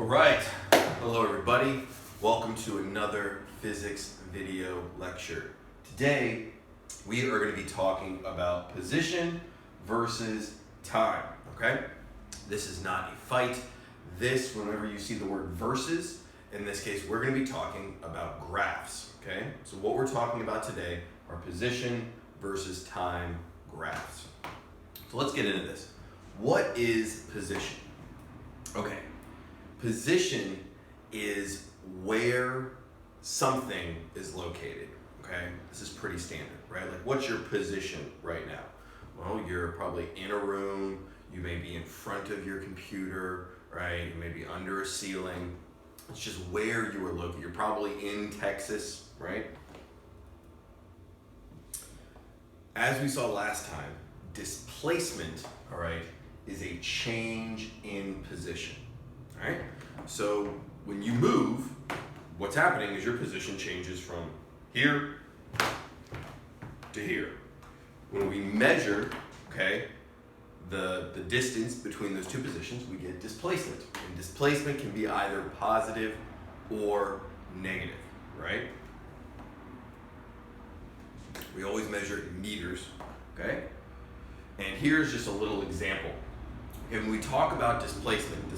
All right, hello everybody. Welcome to another physics video lecture. Today, we are going to be talking about position versus time, okay? This is not a fight. Whenever you see the word versus, in this case, we're going to be talking about graphs, okay? So what we're talking about today are position versus time graphs. So let's get into this. What is position? Okay. Position is where something is located, okay? This is pretty standard, right? Like, what's your position right now? Well, you're probably in a room, you may be in front of your computer, right? You may be under a ceiling. It's just where you are located. You're probably in Texas, right? As we saw last time, displacement, all right, is a change in position. All right, so when you move, what's happening is your position changes from here to here. When we measure, okay, the distance between those two positions, we get displacement. And displacement can be either positive or negative, right? We always measure it in meters, okay? And here's just a little example. When we talk about displacement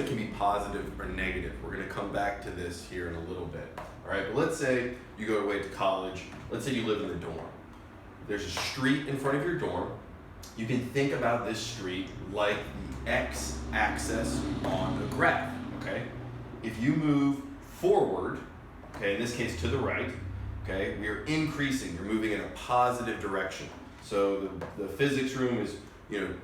can be positive or negative. We're going to come back to this here in a little bit. All right, but let's say you go away to college. Let's say you live in the dorm. There's a street in front of your dorm. You can think about this street like the x-axis on a graph, okay? If you move forward, okay, in this case to the right, okay, we are increasing. You're moving in a positive direction. So the physics room is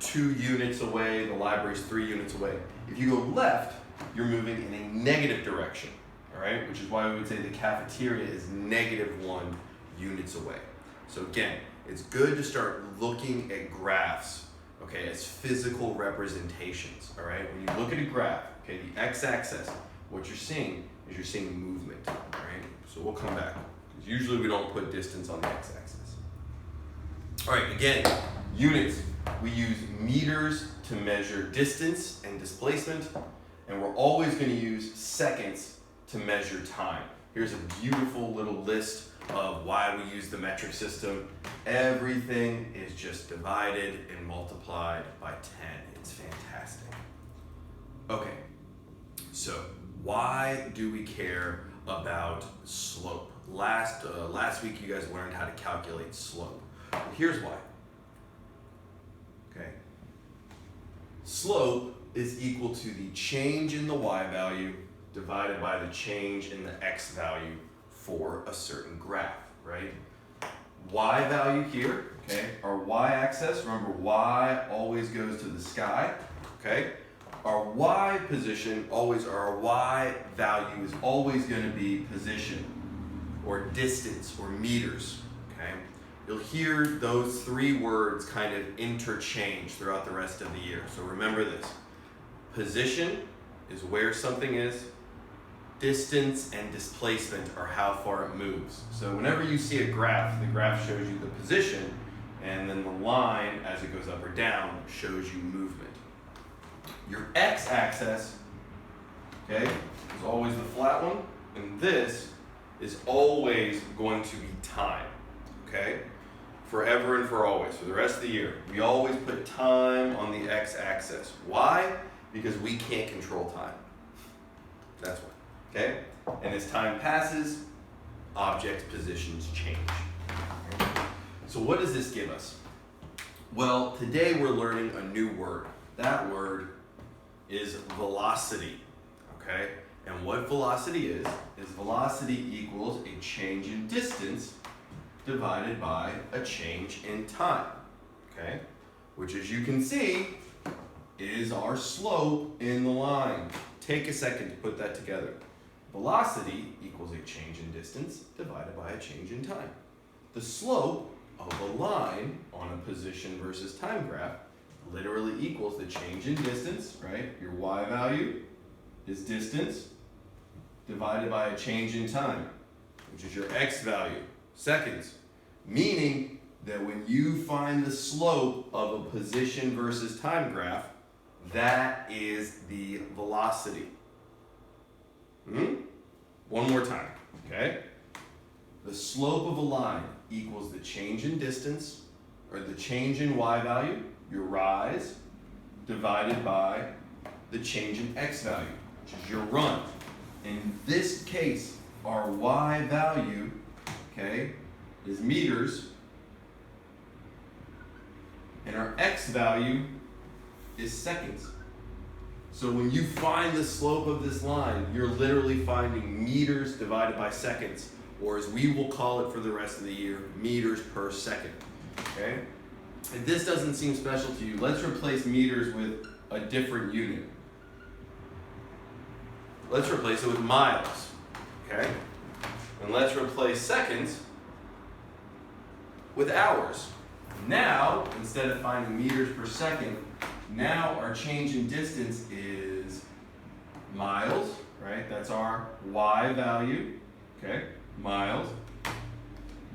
2 units away, the library is 3 units away. If you go left, you're moving in a negative direction, all right? Which is why we would say the cafeteria is -1 units away. So again, it's good to start looking at graphs, okay, as physical representations, all right? When you look at a graph, okay, the x-axis, what you're seeing is movement, all right? So we'll come back, because usually we don't put distance on the x-axis. All right, again, units. We use meters to measure distance and displacement, and we're always going to use seconds to measure time. Here's a beautiful little list of why we use the metric system. Everything is just divided and multiplied by 10. It's fantastic. Okay, so why do we care about slope? Last week you guys learned how to calculate slope. Here's why. Okay. Slope is equal to the change in the y value divided by the change in the x value for a certain graph, right? Y value here, okay, our y-axis, remember y always goes to the sky, okay? Our y position our y value is always going to be position or distance or meters, okay? You'll hear those 3 words kind of interchange throughout the rest of the year. So remember this. Position is where something is. Distance and displacement are how far it moves. So whenever you see a graph, the graph shows you the position, and then the line, as it goes up or down, shows you movement. Your x-axis, okay, is always the flat one, and this is always going to be time, okay? Forever and for always, for the rest of the year. We always put time on the x-axis. Why? Because we can't control time. That's why, okay? And as time passes, object positions change. So what does this give us? Well, today we're learning a new word. That word is velocity, okay? And what velocity is velocity equals a change in distance divided by a change in time, okay? Which, as you can see, is our slope in the line. Take a second to put that together. Velocity equals a change in distance divided by a change in time. The slope of a line on a position versus time graph literally equals the change in distance, right? Your y value is distance divided by a change in time, which is your x value, seconds. Meaning that when you find the slope of a position versus time graph, that is the velocity. One more time, okay? The slope of a line equals the change in distance, or the change in y value, your rise, divided by the change in x value, which is your run. In this case, our y value, okay, is meters, and our x value is seconds. So when you find the slope of this line, you're literally finding meters divided by seconds, or as we will call it for the rest of the year, meters per second, okay? If this doesn't seem special to you, let's replace meters with a different unit. Let's replace it with miles, okay? And let's replace seconds with hours. Now, instead of finding meters per second, now our change in distance is miles, right? That's our y value, okay? Miles,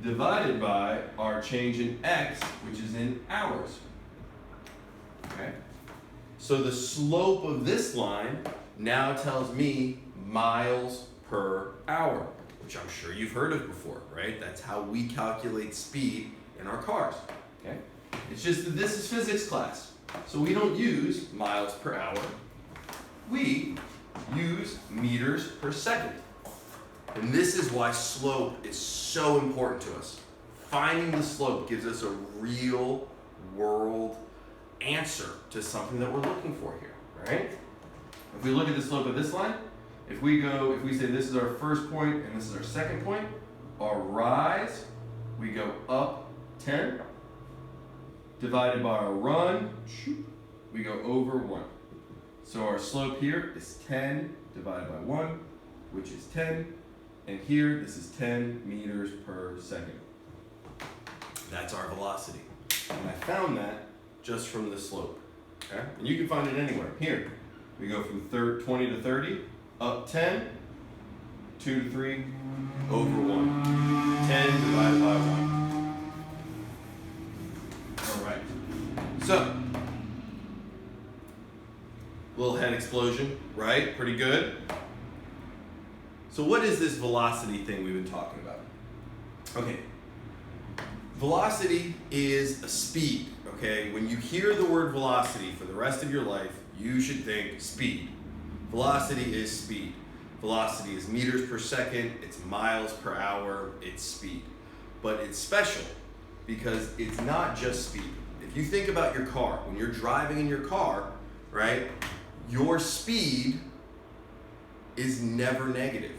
divided by our change in x, which is in hours, okay? So the slope of this line now tells me miles per hour, which I'm sure you've heard of before, right? That's how we calculate speed in our cars, okay? It's just that this is physics class, so we don't use miles per hour. We use meters per second. And this is why slope is so important to us. Finding the slope gives us a real world answer to something that we're looking for here, right? If we look at the slope of this line, if we say this is our first point and this is our second point, our rise, we go up 10, divided by our run, we go over 1. So our slope here is 10 divided by 1, which is 10. And here, this is 10 meters per second. That's our velocity. And I found that just from the slope, okay? And you can find it anywhere. Here, we go from 20 to 30, up 10, 2 to 3, over 1. 10 divided by 1. All right. So, little head explosion, right? Pretty good. So what is this velocity thing we've been talking about? Okay, velocity is a speed, okay? When you hear the word velocity for the rest of your life, you should think speed. Velocity is speed. Velocity is meters per second, it's miles per hour, it's speed. But it's special because it's not just speed. If you think about your car, when you're driving in your car, right, your speed is never negative.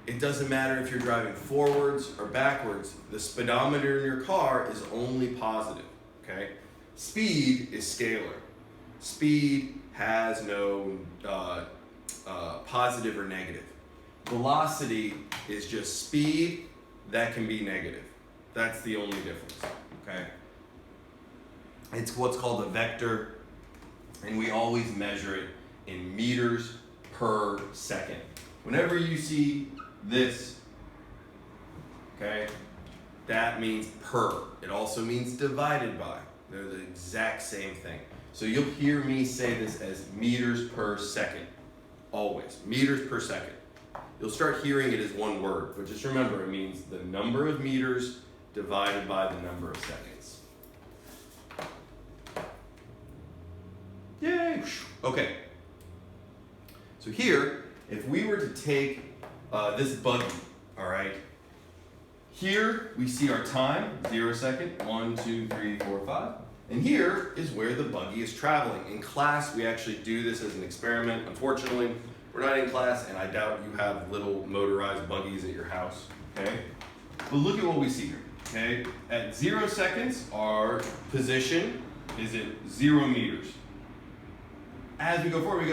It doesn't matter if you're driving forwards or backwards, the speedometer in your car is only positive, okay? Speed is scalar. Speed has no positive or negative. Velocity is just speed that can be negative. That's the only difference, okay? It's what's called a vector, and we always measure it in meters per second. Whenever you see this, okay, that means per. It also means divided by. They're the exact same thing. So you'll hear me say this as meters per second, always, meters per second. You'll start hearing it as one word, but just remember it means the number of meters divided by the number of seconds. Yay! Okay. So here, if we were to take this buggy, all right, here we see our time, 0 second, 1, 2, 3, 4, 5. And here is where the buggy is traveling. In class, we actually do this as an experiment. Unfortunately, we're not in class, and I doubt you have little motorized buggies at your house, okay? But look at what we see here, okay? At 0 seconds, our position is at 0 meters. As we go forward, we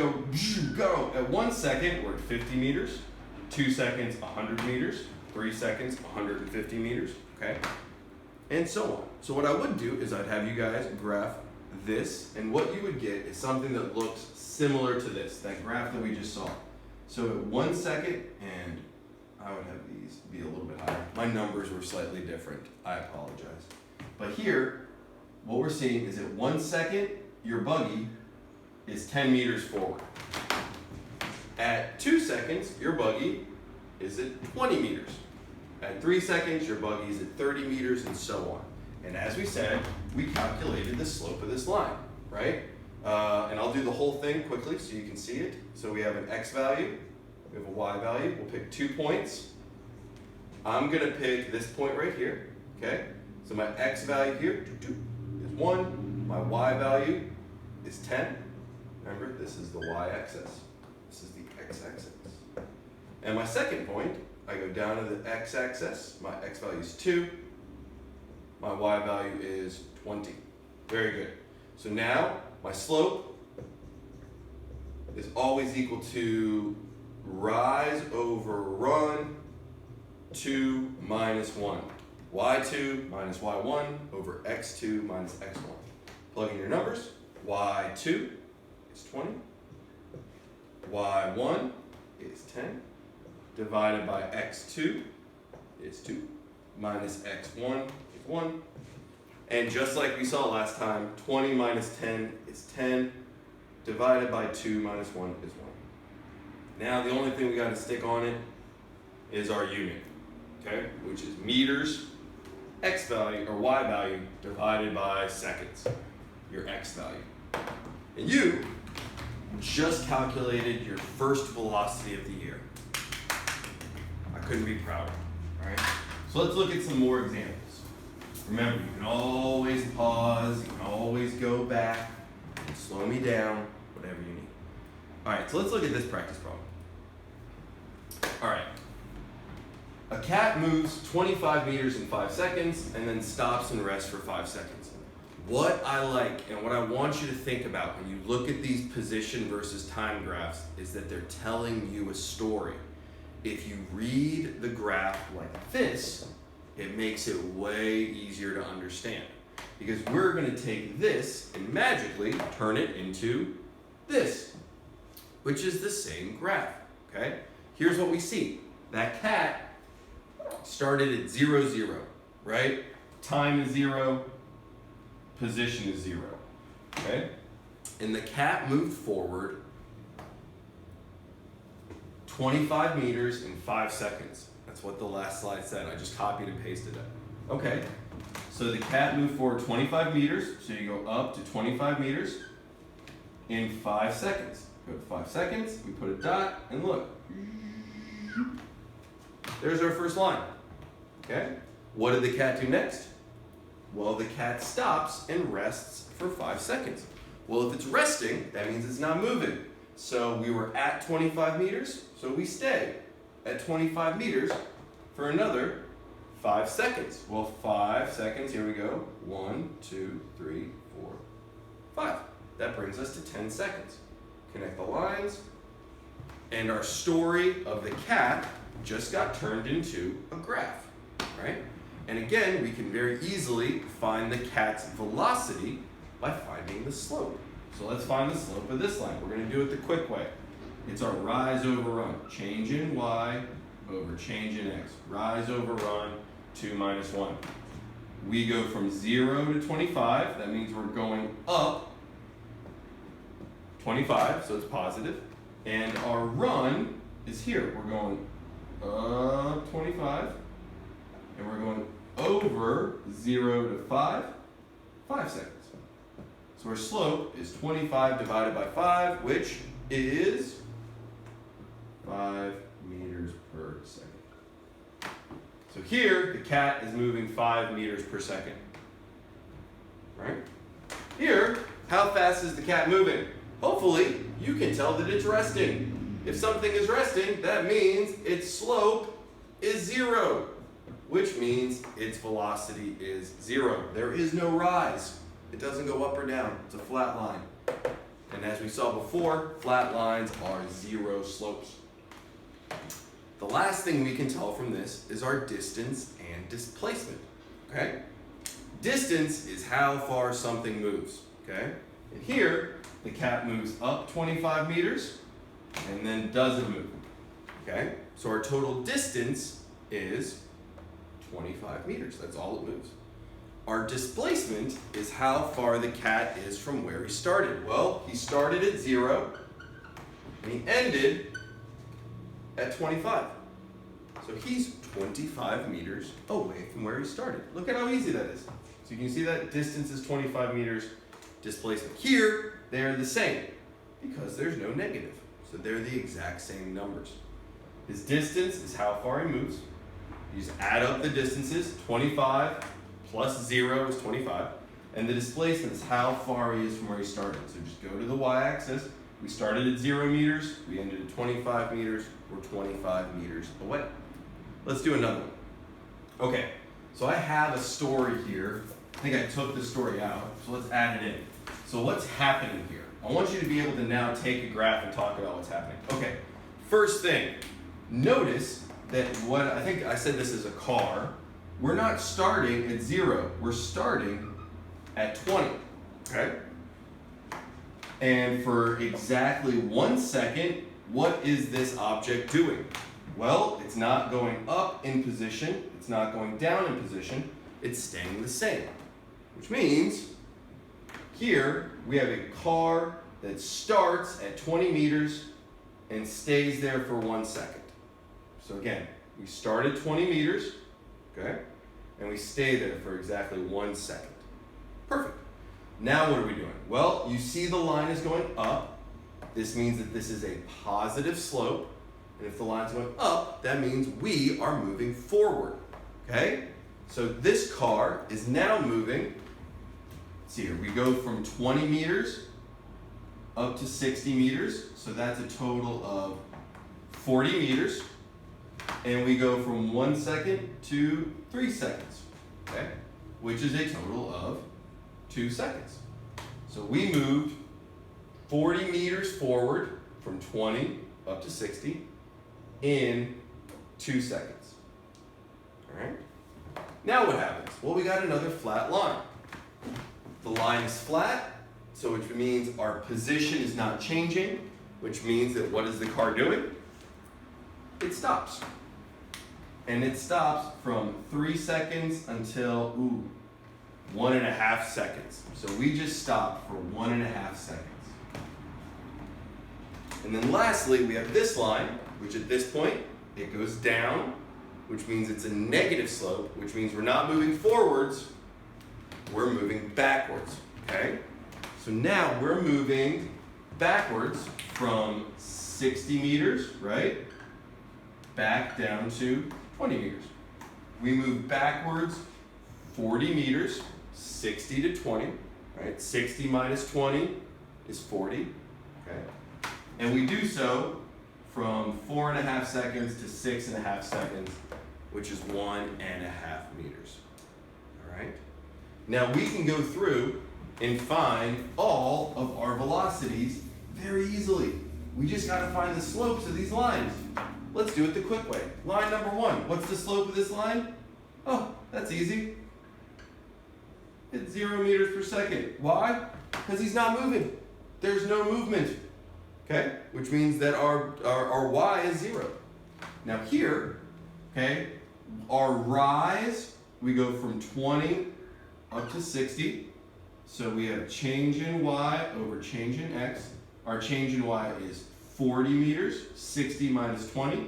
go. At 1 second, we're at 50 meters. 2 seconds, 100 meters. 3 seconds, 150 meters, okay? And so on. So what I would do is I'd have you guys graph this, and what you would get is something that looks similar to this, that graph that we just saw. So at 1 second, and I would have these be a little bit higher. My numbers were slightly different. I apologize. But here, what we're seeing is at 1 second, your buggy is 10 meters forward. At 2 seconds, your buggy is at 20 meters. At 3 seconds, your buggy is at 30 meters, and so on. And as we said, we calculated the slope of this line, right? And I'll do the whole thing quickly so you can see it. So we have an x value, we have a y value. We'll pick 2 points. I'm gonna pick this point right here, okay? So my x value here is 1. My y value is 10. Remember, this is the y-axis. This is the x-axis. And my second point, I go down to the x-axis. My x value is 2. My y value is 20. Very good. So now my slope is always equal to rise over run 2 minus 1. y2 minus y1 over x2 minus x1. Plug in your numbers. y2 is 20. y1 is 10. Divided by x2 is 2. Minus x1 is 1. And just like we saw last time, 20 minus 10 is 10. Divided by 2 minus 1 is 1. Now the only thing we got to stick on it is our unit, okay? Which is meters, x value, or y value, divided by seconds, your x value. And you just calculated your first velocity of the year. I couldn't be prouder, all right? So let's look at some more examples. Remember, you can always pause, you can always go back, slow me down, whatever you need. All right, so let's look at this practice problem. All right. A cat moves 25 meters in 5 seconds and then stops and rests for 5 seconds. What I like and what I want you to think about when you look at these position versus time graphs is that they're telling you a story. If you read the graph like this, it makes it way easier to understand. Because we're going to take this and magically turn it into this, which is the same graph, okay? Here's what we see. That cat started at 0, 0, right? Time is 0, position is 0, okay? And the cat moved forward 25 meters in 5 seconds. That's what the last slide said. I just copied and pasted it. Okay, so the cat moved forward 25 meters, so you go up to 25 meters in 5 seconds. Go to 5 seconds, we put a dot, and look. There's our first line, okay? What did the cat do next? Well, the cat stops and rests for 5 seconds. Well, if it's resting, that means it's not moving. So we were at 25 meters, so we stay at 25 meters for another 5 seconds. Well, 5 seconds, here we go. 1, 2, 3, 4, 5. That brings us to 10 seconds. Connect the lines, and our story of the cat just got turned into a graph, right? And again, we can very easily find the cat's velocity by finding the slope. So let's find the slope of this line. We're going to do it the quick way. It's our rise over run. Change in y over change in x. Rise over run, 2 minus 1. We go from 0 to 25. That means we're going up 25, so it's positive. And our run is here. We're going up 25, and we're going over 0 to 5 seconds. So our slope is 25 divided by 5, which is 5 meters per second. So here, the cat is moving 5 meters per second. Right? Here, how fast is the cat moving? Hopefully, you can tell that it's resting. If something is resting, that means its slope is 0, which means its velocity is 0. There is no rise. It doesn't go up or down. It's a flat line. And as we saw before, flat lines are 0 slopes. The last thing we can tell from this is our distance and displacement, okay? Distance is how far something moves, okay? And here, the cat moves up 25 meters and then doesn't move, okay? So our total distance is 25 meters. That's all it moves. Our displacement is how far the cat is from where he started. Well, he started at 0 and he ended at 25. So he's 25 meters away from where he started. Look at how easy that is. So you can see that distance is 25 meters. Displacement here, they're the same because there's no negative. So they're the exact same numbers. His distance is how far he moves. You just add up the distances. 25 plus 0 is 25. And the displacement is how far he is from where he started. So just go to the y-axis. We started at 0 meters. We ended at 25 meters. We're 25 meters away. Let's do another one. Okay, so I have a story here. I think I took the story out, so let's add it in. So what's happening here? I want you to be able to now take a graph and talk about what's happening. Okay, first thing, notice that what I think I said this is a car. We're not starting at 0, we're starting at 20, okay? And for exactly 1 second, what is this object doing? Well, it's not going up in position, it's not going down in position, it's staying the same. Which means, here we have a car that starts at 20 meters and stays there for 1 second. So again, we start at 20 meters, okay? And we stay there for exactly 1 second. Perfect. Now what are we doing? Well, you see the line is going up. This means that this is a positive slope. And if the line's going up, that means we are moving forward, okay? So this car is now moving, let's see here, we go from 20 meters up to 60 meters, so that's a total of 40 meters. And we go from 1 second to 3 seconds, okay? Which is a total of 2 seconds. So we moved 40 meters forward from 20 up to 60 in 2 seconds. All right? Now what happens? Well, we got another flat line. The line is flat, so which means our position is not changing, which means that what is the car doing? It stops. And it stops from 3 seconds until, 1.5 seconds. So we just stopped for 1.5 seconds. And then lastly, we have this line, which at this point, it goes down, which means it's a negative slope, which means we're not moving forwards, we're moving backwards, okay? So now we're moving backwards from 60 meters, right? Back down to 20 meters. We move backwards 40 meters, 60 to 20, right? 60 minus 20 is 40, okay? And we do so from 4.5 seconds to 6.5 seconds, which is 1.5 meters, all right? Now we can go through and find all of our velocities very easily. We just gotta find the slopes of these lines. Let's do it the quick way. Line number 1, what's the slope of this line? Oh, that's easy. It's 0 meters per second. Why? Because he's not moving. There's no movement, okay? Which means that our y is 0. Now here, okay, our rise, we go from 20 up to 60. So we have change in y over change in x. Our change in y is 40 meters, 60 minus 20,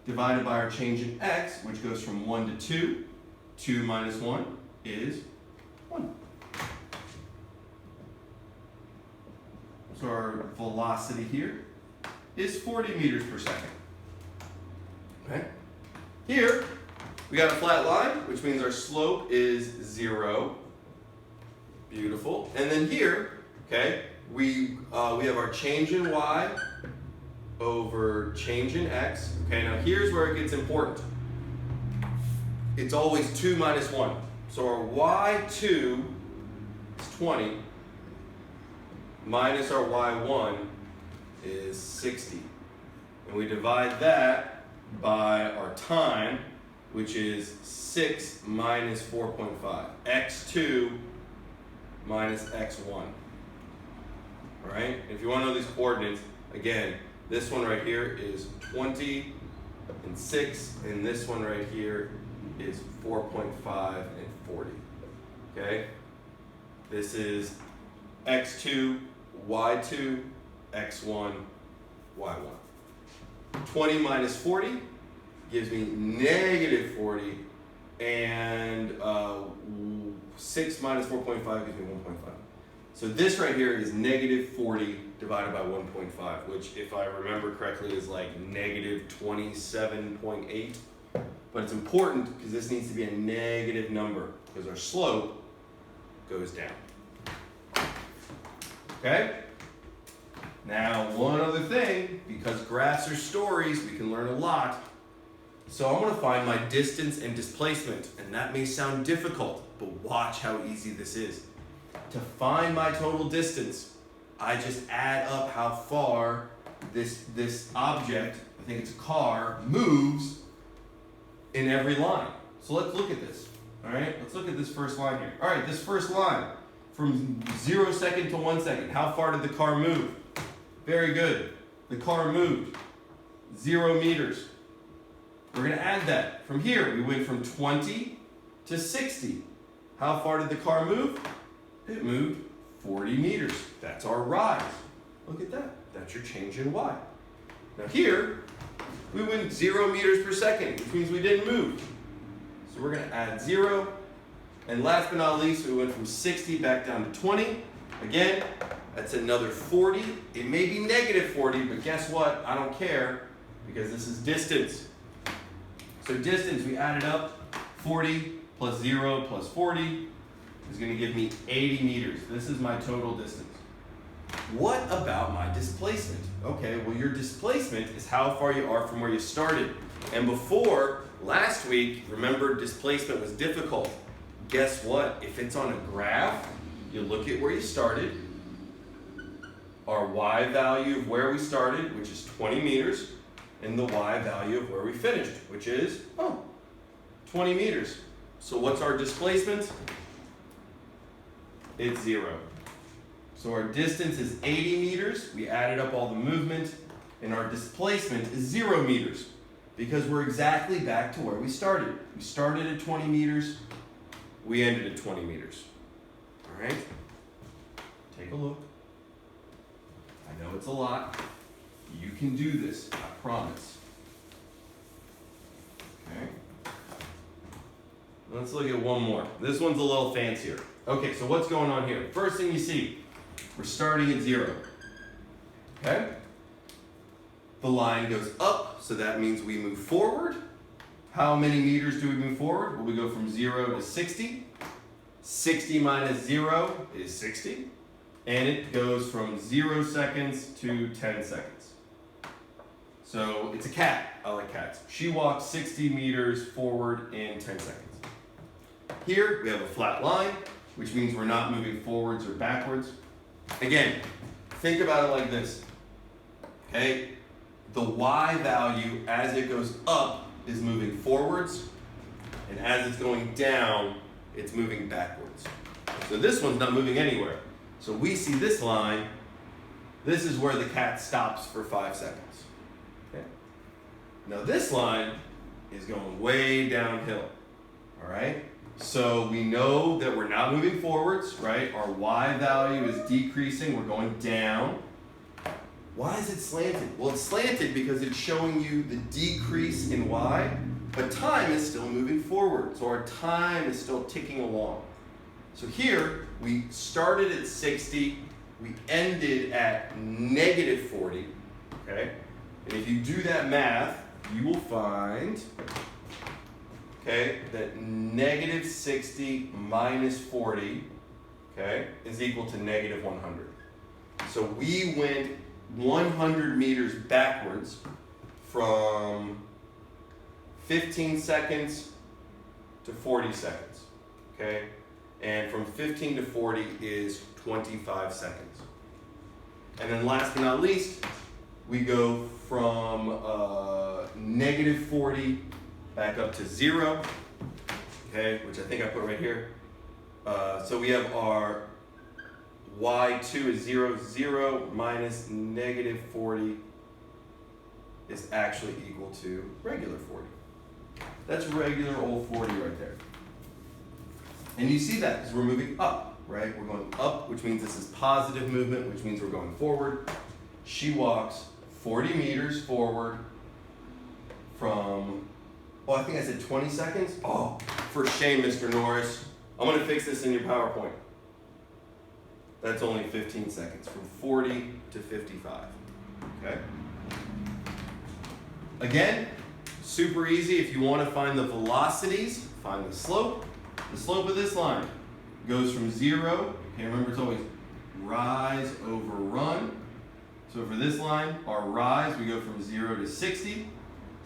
divided by our change in x, which goes from 1 to 2. 2 minus 1 is 1. So our velocity here is 40 meters per second. Okay? Here, we got a flat line, which means our slope is 0. Beautiful. And then here, okay, we have our change in y over change in x. Okay, now here's where it gets important. It's always 2 minus 1. So our y2 is 20 minus our y1 is 60. And we divide that by our time, which is 6 minus 4.5. x2 minus x1. All right? If you want to know these coordinates, again, this one right here is 20 and 6, and this one right here is 4.5 and 40. Okay? This is x2, y2, x1, y1. 20 minus 40 gives me negative 40, and 6 minus 4.5 gives me 1.5. So this right here is negative 40 divided by 1.5, which, if I remember correctly, is like negative 27.8. But it's important because this needs to be a negative number because our slope goes down. Okay? Now, one other thing, because graphs are stories, we can learn a lot. So I'm going to find my distance and displacement, and that may sound difficult, but watch how easy this is. To find my total distance, I just add up how far this object, I think it's a car, moves in every line. So let's look at this. All right, let's look at this first line here. All right, this first line, from 0 second to 1 second, how far did the car move? Very good. The car moved 0 meters. We're going to add that. From here, we went from 20 to 60. How far did the car move? It moved 40 meters. That's our rise. Look at that. That's your change in y. Now here, we went 0 meters per second, which means we didn't move. So we're going to add 0. And last but not least, we went from 60 back down to 20. Again, that's another 40. It may be negative 40, but guess what? I don't care because this is distance. So distance, we added up 40 plus 0 plus 40 is going to give me 80 meters. This is my total distance. What about my displacement? Okay, well, your displacement is how far you are from where you started. And before, last week, remember displacement was difficult. Guess what? If it's on a graph, you look at where you started, our y value of where we started, which is 20 meters, and the y value of where we finished, which is, 20 meters. So what's our displacement? It's 0. So our distance is 80 meters. We added up all the movement, and our displacement is 0 meters because we're exactly back to where we started. We started at 20 meters. We ended at 20 meters. All right? Take a look. I know it's a lot. You can do this, I promise. Okay. Let's look at one more. This one's a little fancier. Okay, so what's going on here? First thing you see, we're starting at 0. Okay? The line goes up, so that means we move forward. How many meters do we move forward? Well, we go from 0 to 60. 60 minus 0 is 60. And it goes from 0 seconds to 10 seconds. So it's a cat. I like cats. She walks 60 meters forward in 10 seconds. Here we have a flat line, which means we're not moving forwards or backwards. Again, think about it like this. Okay? The y value as it goes up is moving forwards, and as it's going down, it's moving backwards. So this one's not moving anywhere. So we see this line. This is where the cat stops for 5 seconds. Okay? Now this line is going way downhill. All right? So we know that we're not moving forwards, right? Our y value is decreasing. We're going down. Why is it slanted? Well, it's slanted because it's showing you the decrease in y, but time is still moving forward. So our time is still ticking along. So here, we started at 60, we ended at negative 40, okay? And if you do that math, you will find, okay, that negative 60 minus 40, okay, is equal to negative 100. So we went 100 meters backwards from 15 seconds to 40 seconds, okay? And from 15 to 40 is 25 seconds. And then last but not least, we go from negative 40 back up to 0, okay, which I think I put right here. So we have our y2 is 0, 0 minus negative 40 is actually equal to regular 40. That's regular old 40 right there. And you see that because we're moving up, right? We're going up, which means this is positive movement, which means we're going forward. She walks 40 meters forward from, I think I said 20 seconds. Oh, for shame, Mr. Norris. I'm gonna fix this in your PowerPoint. That's only 15 seconds, from 40 to 55, okay? Again, super easy. If you wanna find the velocities, find the slope. The slope of this line goes from 0, okay, remember it's always rise over run. So for this line, our rise, we go from 0 to 60.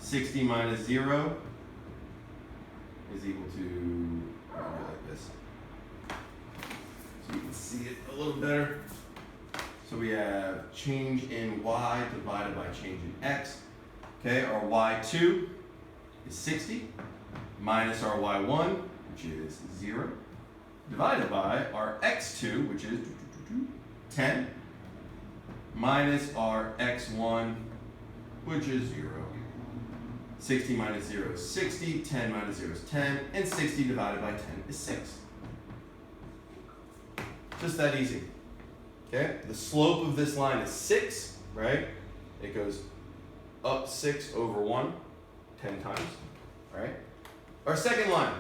60 minus 0 is equal to, like this. So you can see it a little better. So we have change in y divided by change in x. Okay, our y2 is 60 minus our y1, which is 0, divided by our x2, which is 10, minus our x1, which is 0. 60 minus 0 is 60, 10 minus 0 is 10, and 60 divided by 10 is 6. Just that easy. Okay? The slope of this line is 6, right? It goes up 6 over 1, 10 times, right? Our second line,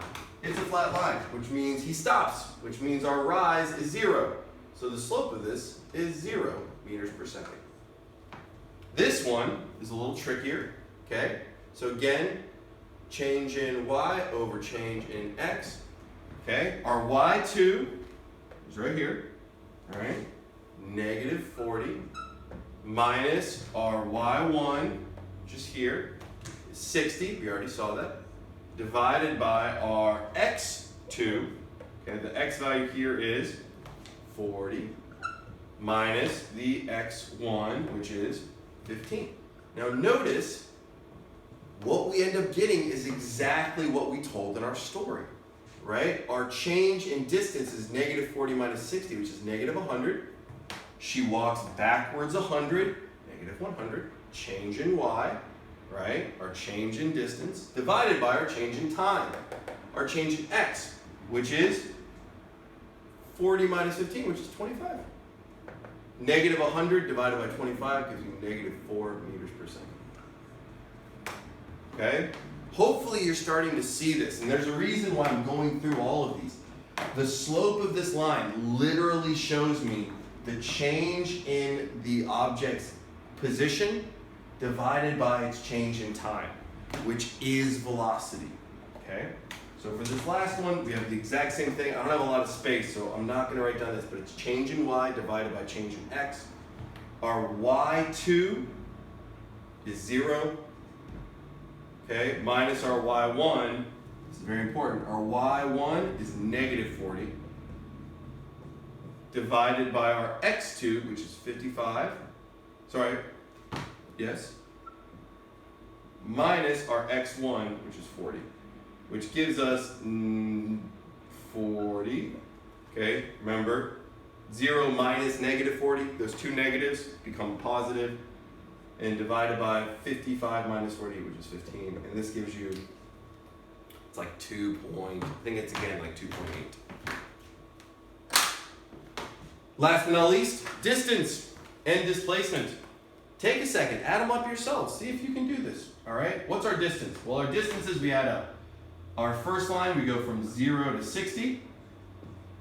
it's a flat line, which means he stops, which means our rise is 0. So the slope of this is 0 meters per second. This one is a little trickier, okay? So again, change in y over change in x, okay? Our y2 is right here, all right? Negative 40 minus our y1, which is here, is 60, we already saw that, divided by our x2, okay? The x value here is 40 minus the x1, which is 15. Now notice, what we end up getting is exactly what we told in our story, right? Our change in distance is negative 40 minus 60, which is negative 100. She walks backwards 100, negative 100. Change in y, right? Our change in distance, divided by our change in time. Our change in x, which is 40 minus 15, which is 25. Negative 100 divided by 25 gives you negative 4 meters per second. Okay? Hopefully you're starting to see this, and there's a reason why I'm going through all of these. The slope of this line literally shows me the change in the object's position divided by its change in time, which is velocity. Okay? So for this last one, we have the exact same thing. I don't have a lot of space, so I'm not going to write down this, but it's change in y divided by change in x. Our y2 is 0. Okay, minus our y1, this is very important, our y1 is negative 40, divided by our x2, which is 55, minus our x1, which is 40, which gives us 40, okay, remember, 0 minus negative 40, those two negatives become positive, and divided by 55 minus 40, which is 15. And this gives you, it's like 2 point, I think it's again like 2.8. Last but not least, distance and displacement. Take a second, add them up yourself. See if you can do this, all right? What's our distance? Well, our distances we add up. Our first line, we go from 0 to 60.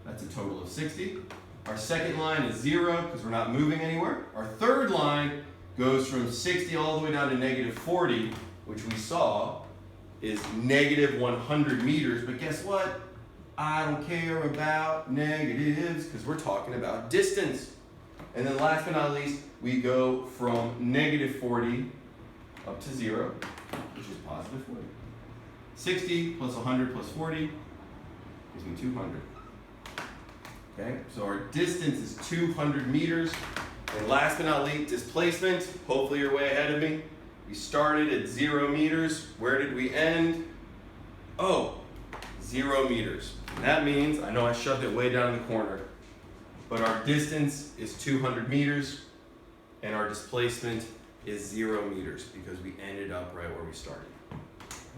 That's a total of 60. Our second line is 0 because we're not moving anywhere. Our third line goes from 60 all the way down to negative 40, which we saw is negative 100 meters. But guess what? I don't care about negatives because we're talking about distance. And then last but not least, we go from negative 40 up to 0, which is positive 40. 60 plus 100 plus 40 gives me 200. Okay, so our distance is 200 meters. And last but not least, displacement. Hopefully you're way ahead of me. We started at 0 meters. Where did we end? Oh, 0 meters. And that means, I know I shoved it way down in the corner, but our distance is 200 meters, and our displacement is 0 meters because we ended up right where we started,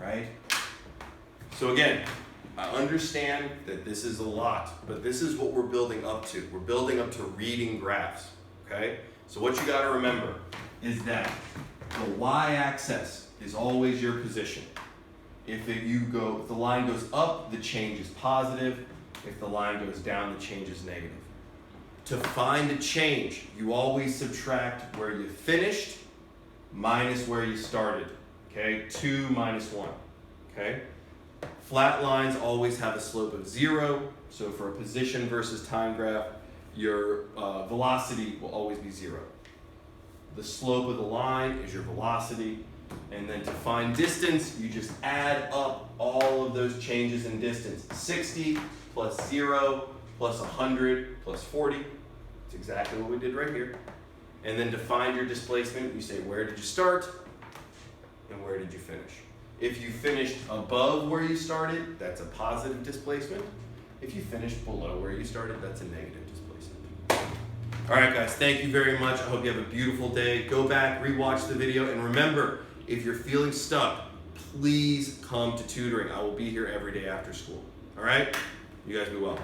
right? So again, I understand that this is a lot, but this is what we're building up to. We're building up to reading graphs. Okay? So what you got to remember is that the y-axis is always your position. If the line goes up, the change is positive. If the line goes down, the change is negative. To find a change, you always subtract where you finished minus where you started. Okay, 2 minus 1. Okay, flat lines always have a slope of 0. So for a position versus time graph, your velocity will always be 0. The slope of the line is your velocity. And then to find distance, you just add up all of those changes in distance. 60 plus 0 plus 100 plus 40. That's exactly what we did right here. And then to find your displacement, you say, where did you start and where did you finish? If you finished above where you started, that's a positive displacement. If you finished below where you started, that's a negative displacement. All right, guys, thank you very much. I hope you have a beautiful day. Go back, rewatch the video, and remember, if you're feeling stuck, please come to tutoring. I will be here every day after school. All right? You guys be well.